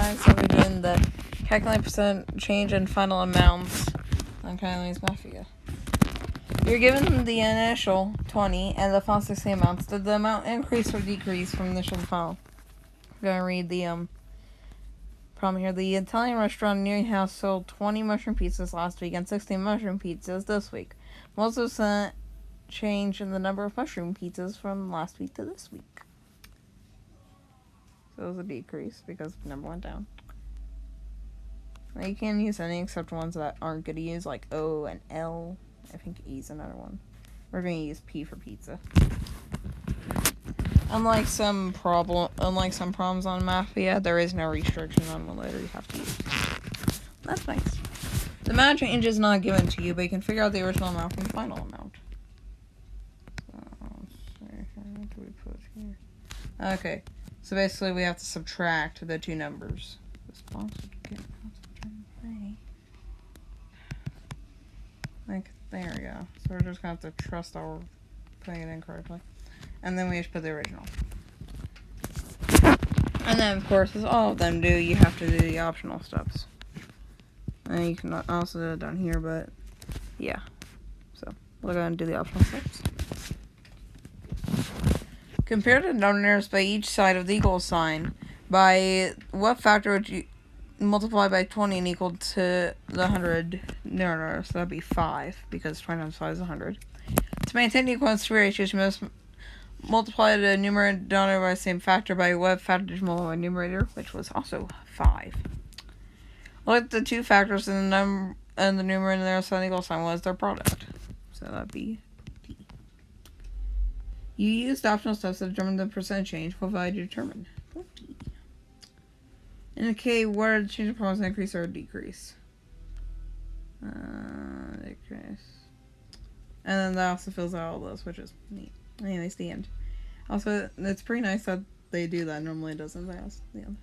Alright, so we're doing the calculate percent change in final amounts on Kylie's Mathia. You're given the initial 20 and the final 60 amounts. Did the amount increase or decrease from initial to final? I'm going to read the problem here. The Italian restaurant near your house sold 20 mushroom pizzas last week and 16 mushroom pizzas this week. Most of the change in the number of mushroom pizzas from last week to this week. So it was a decrease because the number went down. Now you can't use any except ones that aren't good to use, like O and L. I think E is another one. We're going to use P for pizza. Unlike some problems on Mathia, there is no restriction on what letter you have to use. That's nice. The amount change is not given to you, but you can figure out the original amount from the final amount. So, let's see, what do we put here? Okay, so basically we have to subtract the two numbers. Like, there we go. So we're just going to have to trust our putting it in correctly. And then we just put the original. And then, of course, as all of them do, you have to do the optional steps. And you can also do it down here, but yeah. So we're going to do the optional steps. Compare the numbers by each side of the equal sign. By what factor would you multiply by 20 and equal to the 100? No, so that'd be 5, because 20 times 5 is 100. To maintain the equality ratios, you must multiply the numerator and denominator by the same factor. By what factor did you multiply the numerator, which was also 5. Look at the two factors in the number and the numerator and the other side of the equal sign. What is their product? So that'd be D. You used optional steps to determine the percent change. What value did you determine? 50. Indicate whether the change of problems increase or decrease. Decrease. And then that also fills out all those, which is neat. Anyways, the end. Also, it's pretty nice that they do that. Normally it doesn't. The end.